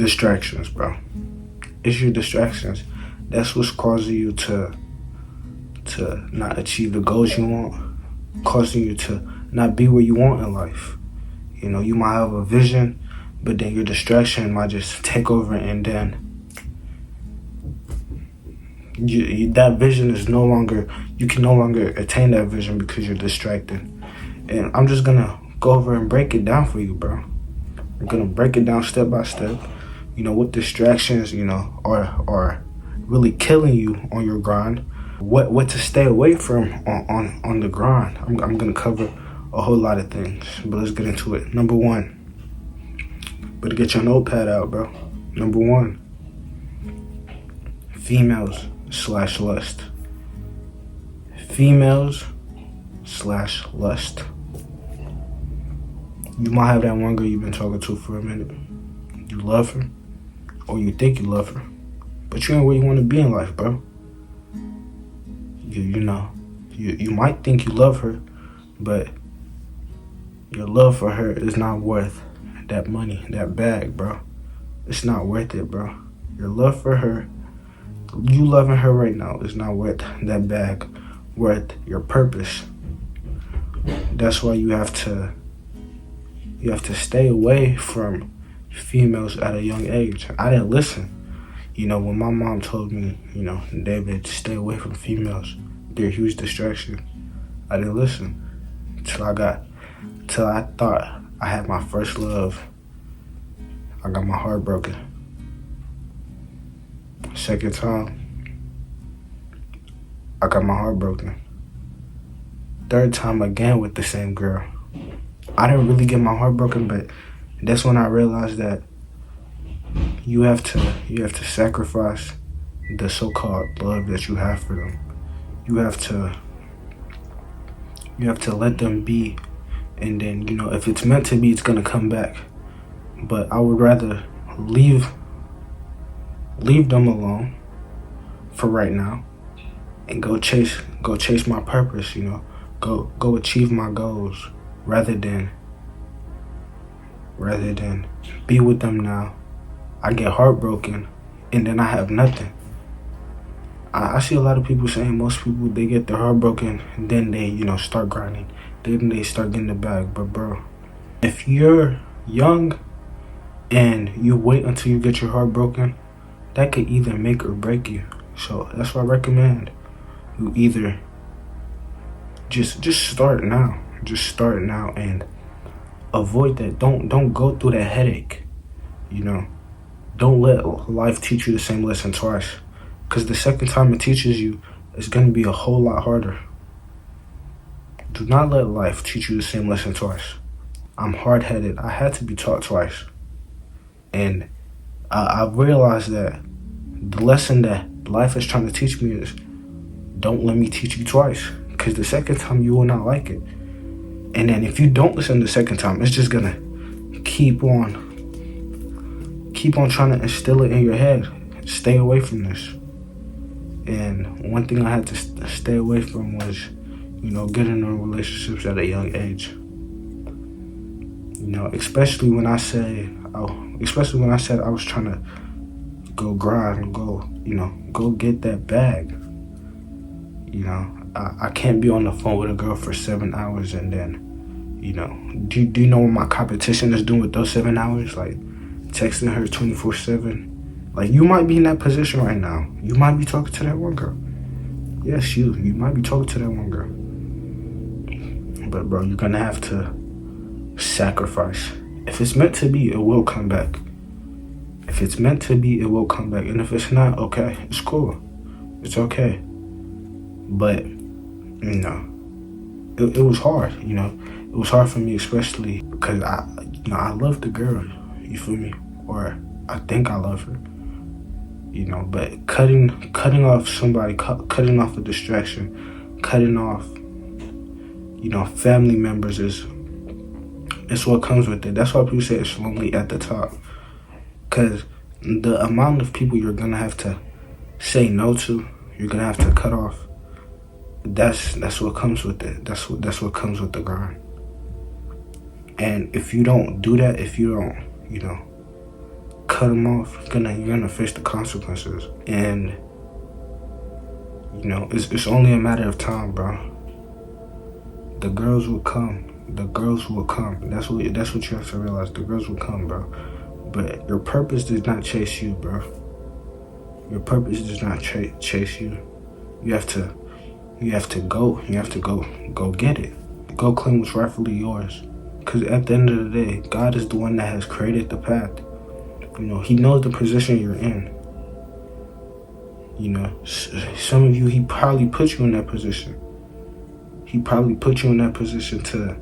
distractions, bro. It's your distractions. That's what's causing you to not achieve the goals you want, causing you to not be where you want in life. You know, you might have a vision, but then your distraction might just take over, and then that vision is no longer, you can no longer attain that vision because you're distracted. And I'm just gonna go over and break it down for you, bro. I'm gonna break it down step by step. You know, what distractions, you know, are really killing you on your grind. What to stay away from on the grind. I'm gonna cover a whole lot of things, but let's get into it. Number one, better get your notepad out, bro. Number one, females/lust. Females/lust. You might have that one girl you've been talking to for a minute. You love her, or you think you love her, but you ain't where you want to be in life, bro. You might think you love her, but your love for her is not worth that money, that bag, bro. It's not worth it, bro. Your love for her, you loving her right now, is not worth that bag, worth your purpose. That's why you have to stay away from females at a young age. I didn't listen. You know, when my mom told me, you know, David, stay away from females, they're a huge distraction, I didn't listen till I thought I had my first love. I got my heart broken. Second time, I got my heart broken. Third time again with the same girl. I didn't really get my heart broken, but that's when I realized that you have to sacrifice the so-called love that you have for them. You have to let them be, and then, you know, if it's meant to be, it's gonna come back. But I would rather leave them alone for right now and go chase my purpose, you know, go achieve my goals, rather than be with them now. I get heartbroken and then I have nothing. I see a lot of people saying, most people, they get their heart broken and then they, you know, start grinding. Then they start getting the bag. But bro, if you're young and you wait until you get your heart broken, that could either make or break you. So that's what I recommend. You either just start now. Just start now and avoid that. Don't go through that headache. You know, don't let life teach you the same lesson twice. Because the second time it teaches you, it's going to be a whole lot harder. Do not let life teach you the same lesson twice. I'm hard-headed. I had to be taught twice. And I realized that the lesson that life is trying to teach me is, don't let me teach you twice. Because the second time you will not like it. And then if you don't listen the second time, it's just going to keep on trying to instill it in your head. Stay away from this. And one thing I had to stay away from was, you know, getting in relationships at a young age. You know, especially when I said I was trying to go grind and go get that bag. You know, I can't be on the phone with a girl for 7 hours and then, you know, do you know what my competition is doing with those 7 hours? Like, texting her 24/7. Like, you might be in that position right now. You might be talking to that one girl. Yes, you might be talking to that one girl. But bro, you're gonna have to sacrifice. If it's meant to be, it will come back. If it's meant to be, it will come back. And if it's not, okay, it's cool. It's okay. But, you know, it was hard, you know. It was hard for me, especially because I love the girl, you feel me? Or I think I love her. You know, but cutting off somebody, cutting off a distraction, cutting off, you know, family members is what comes with it. That's why people say it's lonely at the top. Because the amount of people you're going to have to say no to, you're going to have to cut off, that's what comes with it. That's what comes with the grind. And if you don't do that, if you don't, you know, cut them off. You're gonna face the consequences, and it's only a matter of time, bro. The girls will come. The girls will come. That's what you have to realize. The girls will come, bro. But your purpose does not chase you, bro. Your purpose does not chase you. You have to go. You have to go get it. Go claim what's rightfully yours. Because at the end of the day, God is the one that has created the path. He knows the position you're in. Some of you, he probably put you in that position. He probably put you in that position to,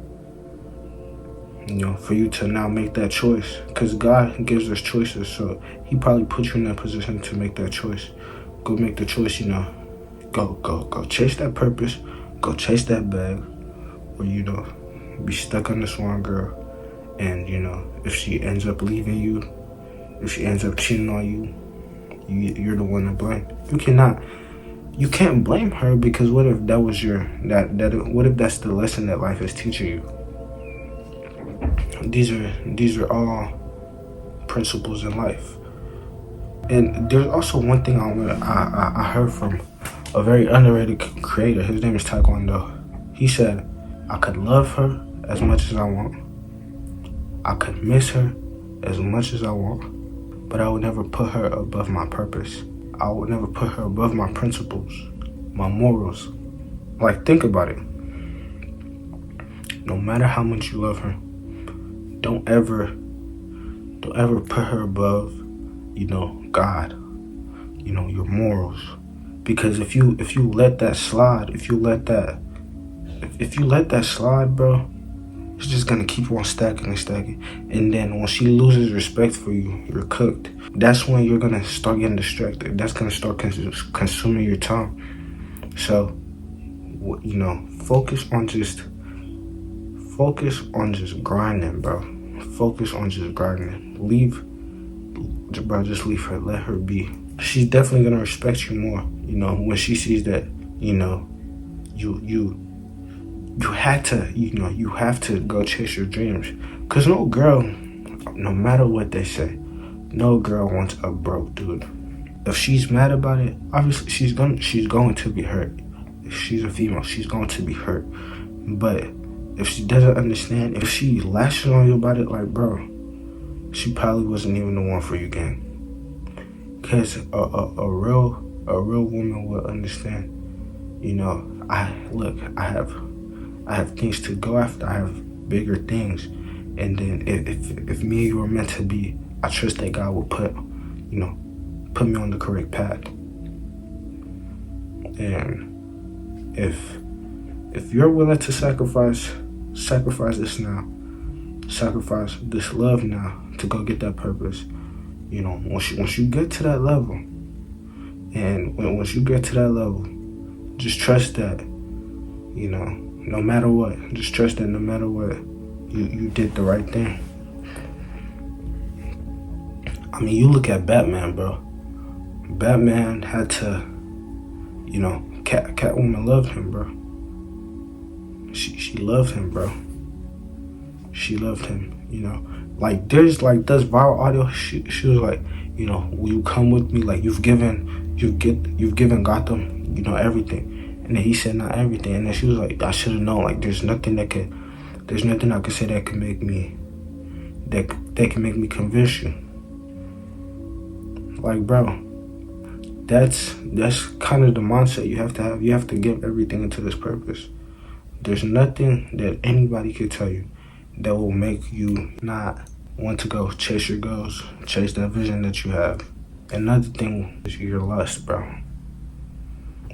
for you to now make that choice. Because God gives us choices, so he probably put you in that position to make that choice. Go make the choice, Go chase that purpose. Go chase that bag. Or, be stuck on this one girl. And, if she ends up leaving you, if she ends up cheating on you, you're the one to blame. You can't blame her, because what if that was what if that's the lesson that life is teaching you? These are all principles in life. And there's also one thing I heard from a very underrated creator. His name is Taekwondo. He said, I could love her as much as I want. I could miss her as much as I want, but I would never put her above my purpose. I would never put her above my principles, my morals. Like, think about it. No matter how much you love her, don't ever put her above, God, your morals. Because if you let that slide, if you let that slide, bro, it's just gonna keep on stacking and stacking. And then when she loses respect for you, you're cooked. That's when you're gonna start getting distracted. That's gonna start consuming your time. So, focus on just grinding, bro. Focus on just grinding. Just leave her. Let her be. She's definitely gonna respect you more. When she sees that, you have to go chase your dreams. Cause no girl, no matter what they say, no girl wants a broke dude. If she's mad about it, obviously she's going to be hurt. If she's a female, she's going to be hurt. But if she doesn't understand, if she lashes on you about it, like, bro, she probably wasn't even the one for you, gang. Cause a real woman will understand. I have things to go after. I have bigger things. And then if me and you were meant to be, I trust that God will put me on the correct path. And if you're willing to sacrifice this now, sacrifice this love now to go get that purpose, once you get to that level, and once you get to that level, just trust that, no matter what, you did the right thing. I mean, you look at Batman, bro. Batman had to, Catwoman loved him, bro. She loved him, bro. She loved him, Like, there's like this viral audio. She was like, will you come with me? Like, you've given Gotham, everything. And then he said not everything. And then she was like, I should have known. Like, there's nothing I could say that can make me convince you. Like, bro, that's kind of the mindset you have to have. You have to give everything into this purpose. There's nothing that anybody could tell you that will make you not want to go chase your goals, chase that vision that you have. Another thing is your lust, bro.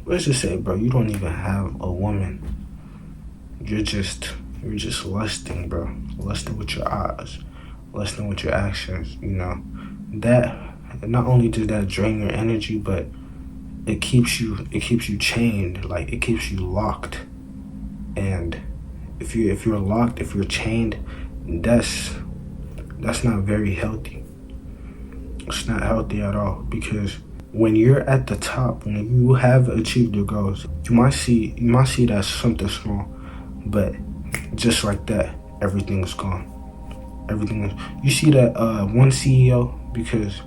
Let's just say, bro, you don't even have a woman. You're just lusting, bro. Lusting with your eyes, lusting with your actions. That not only does that drain your energy, but it keeps you chained. Like, it keeps you locked. And if you're locked, if you're chained, that's not very healthy. It's not healthy at all, because when you're at the top, when you have achieved your goals, you might see that as something small, but just like that, everything is gone. You see that one CEO because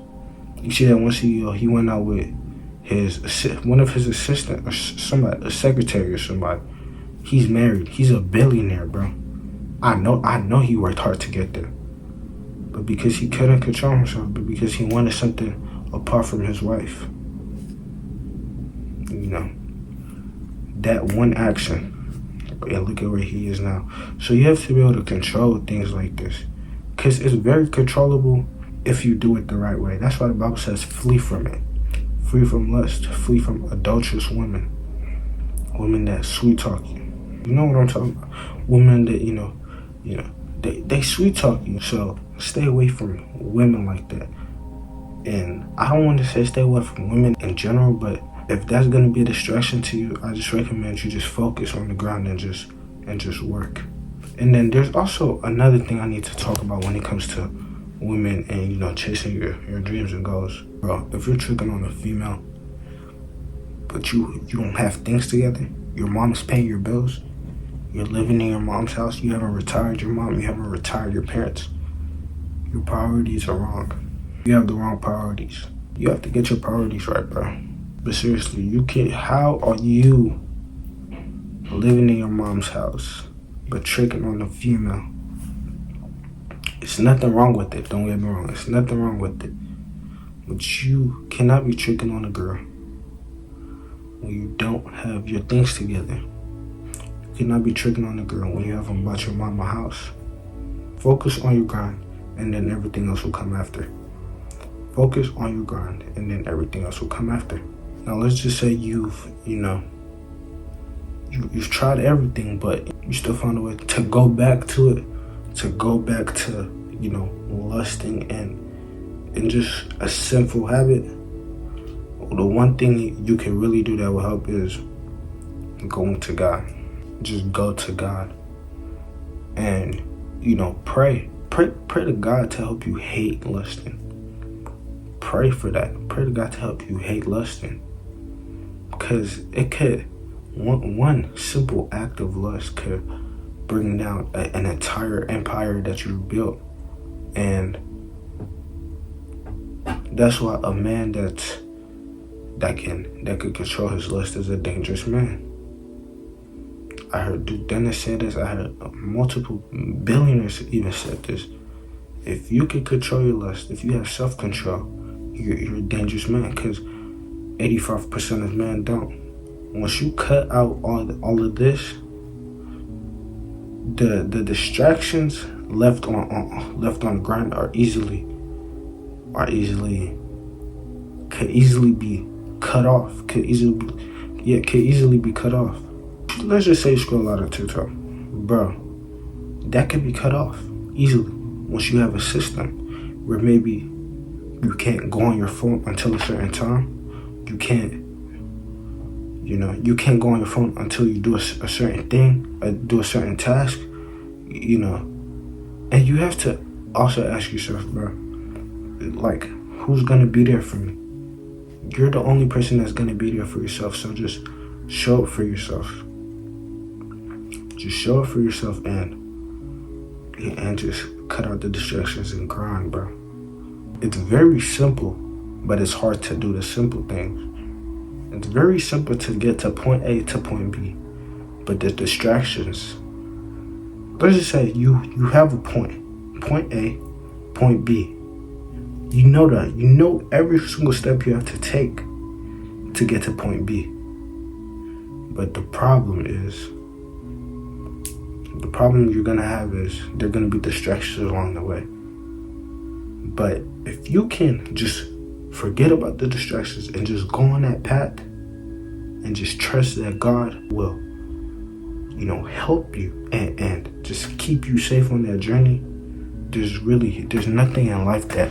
you see that one CEO, he went out with one of his assistant or somebody, a secretary or somebody. He's married. He's a billionaire, bro. I know he worked hard to get there. But because he couldn't control himself, but because he wanted something apart from his wife. You know, that one action. And look at where he is now. So you have to be able to control things like this. Because it's very controllable if you do it the right way. That's why the Bible says flee from it. Flee from lust. Flee from adulterous women. Women that sweet talk you. You know what I'm talking about? Women that, they sweet talk you. So stay away from women like that. And I don't want to say stay away from women in general, but if that's gonna be a distraction to you, I just recommend you just focus on the ground and just work. And then there's also another thing I need to talk about when it comes to women and chasing your dreams and goals. Bro, if you're tricking on a female, but you don't have things together, your mom's paying your bills, you're living in your mom's house, you haven't retired your mom, you haven't retired your parents, your priorities are wrong. You have the wrong priorities. You have to get your priorities right, bro. But seriously, how are you living in your mom's house, but tricking on a female? It's nothing wrong with it, don't get me wrong. It's nothing wrong with it. But you cannot be tricking on a girl when you don't have your things together. You cannot be tricking on a girl when you haven't bought your mama a house. Focus on your grind, and then everything else will come after. Focus on your grind, and then everything else will come after. Now let's just say you've tried everything, but you still found a way to go back to it, to go back to, lusting and just a sinful habit. The one thing you can really do that will help is going to God. Just go to God and, pray. Pray to God to help you hate lusting. Pray for that. Pray to God to help you hate lusting. Because it could, one simple act of lust could bring down an entire empire that you've built. And that's why a man that could control his lust is a dangerous man. I heard Duke Dennis say this. I heard multiple billionaires even said this. If you can control your lust, if you have self-control, you're a dangerous man, because 85% of men don't. Once you cut out all of this, the distractions left on the ground could easily be cut off. Could easily be cut off. Let's just say you scroll out of TikTok, bro. That could be cut off easily once you have a system where maybe you can't go on your phone until a certain time. You can't go on your phone until you do a certain thing, do a certain task, And you have to also ask yourself, bro, like, who's gonna be there for me? You're the only person that's gonna be there for yourself, so just show up for yourself. Just show up for yourself and just cut out the distractions and grind, bro. It's very simple, but it's hard to do the simple things. It's very simple to get to point A to point B, but the distractions. Let's just say you have a point A, point B. You know that. You know every single step you have to take to get to point B. But the problem you're gonna have is there are gonna be distractions along the way. But if you can just forget about the distractions and just go on that path and just trust that God will, help you and just keep you safe on that journey, there's nothing in life that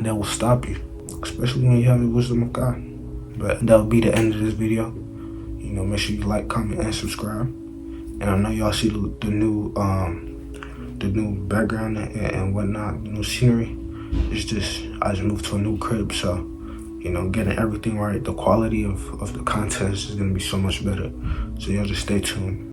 will stop you, especially when you have the wisdom of God. But that'll be the end of this video. Make sure you like, comment, and subscribe. And I know y'all see the new background and whatnot, the new scenery. It's just, I just moved to a new crib, so, getting everything right, the quality of the content is going to be so much better. So y'all just stay tuned.